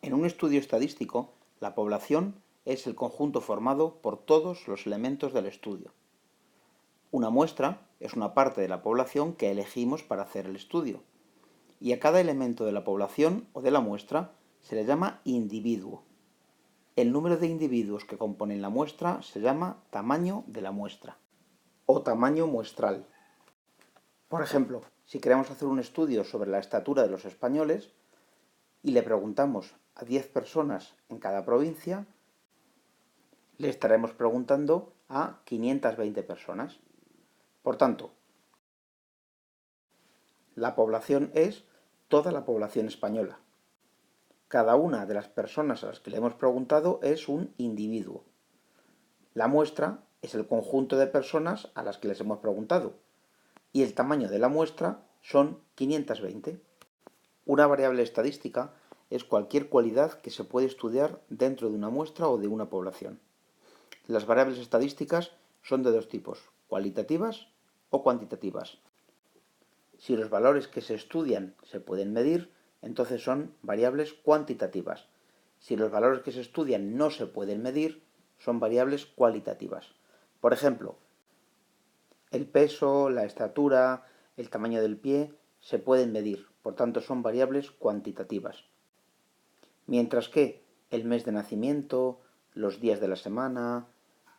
En un estudio estadístico, la población es el conjunto formado por todos los elementos del estudio. Una muestra es una parte de la población que elegimos para hacer el estudio, y a cada elemento de la población o de la muestra se le llama individuo. El número de individuos que componen la muestra se llama tamaño de la muestra, o tamaño muestral. Por ejemplo, si queremos hacer un estudio sobre la estatura de los españoles y le preguntamos a 10 personas en cada provincia, le estaremos preguntando a 520 personas. Por tanto, la población es toda la población española. Cada una de las personas a las que le hemos preguntado es un individuo. La muestra es el conjunto de personas a las que les hemos preguntado, y el tamaño de la muestra son 520. Una variable estadística es cualquier cualidad que se puede estudiar dentro de una muestra o de una población. Las variables estadísticas son de dos tipos, cualitativas o cuantitativas. Si los valores que se estudian se pueden medir, entonces son variables cuantitativas. Si los valores que se estudian no se pueden medir, son variables cualitativas. Por ejemplo, el peso, la estatura, el tamaño del pie se pueden medir, por tanto son variables cuantitativas. Mientras que el mes de nacimiento, los días de la semana,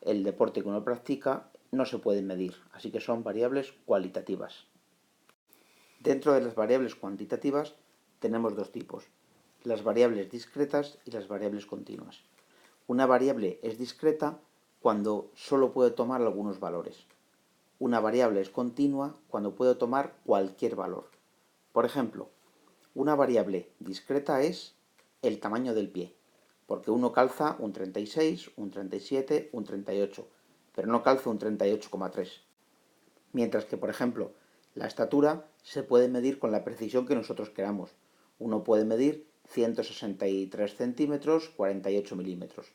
el deporte que uno practica, no se pueden medir, así que son variables cualitativas. Dentro de las variables cuantitativas tenemos dos tipos, las variables discretas y las variables continuas. Una variable es discreta cuando solo puede tomar algunos valores. Una variable es continua cuando puede tomar cualquier valor. Por ejemplo, una variable discreta es el tamaño del pie, porque uno calza un 36, un 37, un 38, pero no calza un 38,3. Mientras que, por ejemplo, la estatura se puede medir con la precisión que nosotros queramos. Uno puede medir 163 centímetros, 48 milímetros.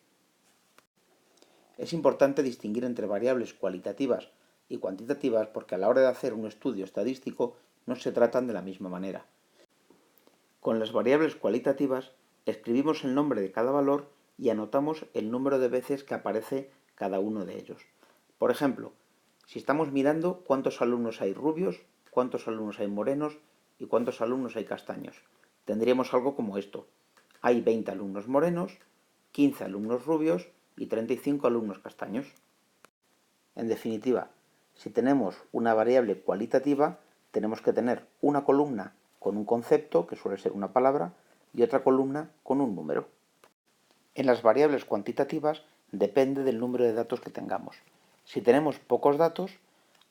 Es importante distinguir entre variables cualitativas y cuantitativas porque a la hora de hacer un estudio estadístico no se tratan de la misma manera. Con las variables cualitativas escribimos el nombre de cada valor y anotamos el número de veces que aparece cada uno de ellos. Por ejemplo, si estamos mirando cuántos alumnos hay rubios, cuántos alumnos hay morenos y cuántos alumnos hay castaños, tendríamos algo como esto. Hay 20 alumnos morenos, 15 alumnos rubios y 35 alumnos castaños. En definitiva, si tenemos una variable cualitativa, tenemos que tener una columna con un concepto, que suele ser una palabra, y otra columna con un número. En las variables cuantitativas depende del número de datos que tengamos. Si tenemos pocos datos,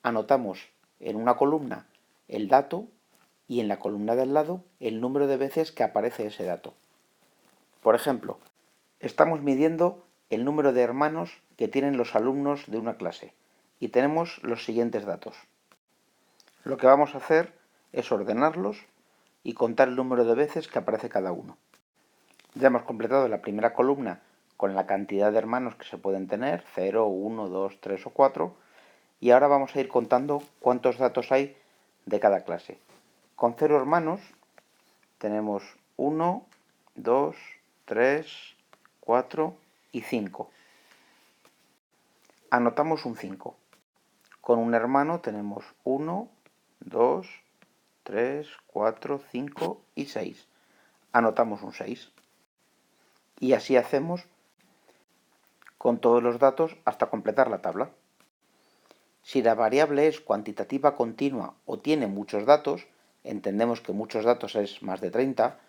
anotamos en una columna el dato y en la columna del lado el número de veces que aparece ese dato. Por ejemplo, estamos midiendo el número de hermanos que tienen los alumnos de una clase y tenemos los siguientes datos. Lo que vamos a hacer es ordenarlos y contar el número de veces que aparece cada uno. Ya hemos completado la primera columna con la cantidad de hermanos que se pueden tener, 0, 1, 2, 3 o 4, y ahora vamos a ir contando cuántos datos hay de cada clase. Con 0 hermanos tenemos 1, 2, 3, 4 y 5. Anotamos un 5. Con un hermano tenemos 1, 2, 3, 4, 5 y 6. Anotamos un 6. Y así hacemos con todos los datos hasta completar la tabla. Si la variable es cuantitativa continua o tiene muchos datos, entendemos que muchos datos es más de 30,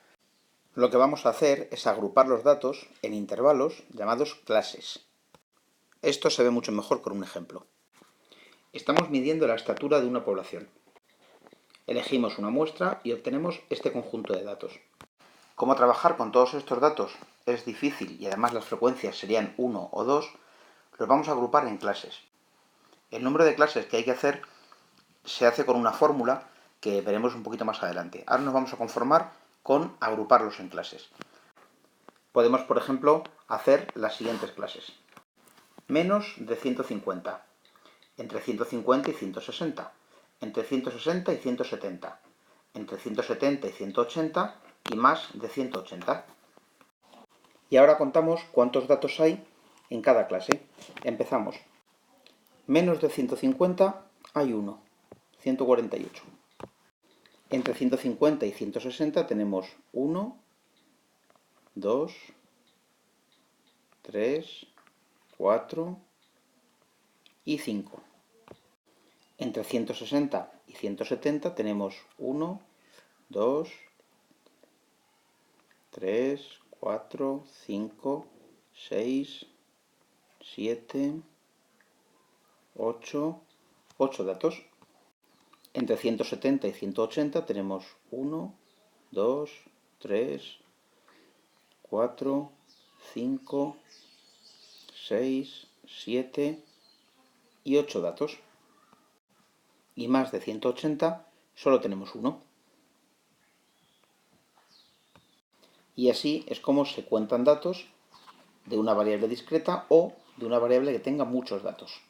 lo que vamos a hacer es agrupar los datos en intervalos llamados clases. Esto se ve mucho mejor con un ejemplo. Estamos midiendo la estatura de una población. Elegimos una muestra y obtenemos este conjunto de datos. Como trabajar con todos estos datos es difícil y además las frecuencias serían 1 o 2, los vamos a agrupar en clases. El número de clases que hay que hacer se hace con una fórmula que veremos un poquito más adelante. Ahora nos vamos a conformar con agruparlos en clases. Podemos, por ejemplo, hacer las siguientes clases. Menos de 150, entre 150 y 160, entre 160 y 170, entre 170 y 180 y más de 180. Y ahora contamos cuántos datos hay en cada clase. Empezamos. Menos de 150 hay 1, 148. Entre 150 y 160 tenemos 1, 2, 3, 4 y 5. Entre 160 y 170 tenemos 1, 2, 3, 4, 5, 6, 7, 8, 8 datos. Entre 170 y 180 tenemos 1, 2, 3, 4, 5, 6, 7 y 8 datos. Y más de 180 solo tenemos 1. Y así es como se cuentan datos de una variable discreta o de una variable que tenga muchos datos.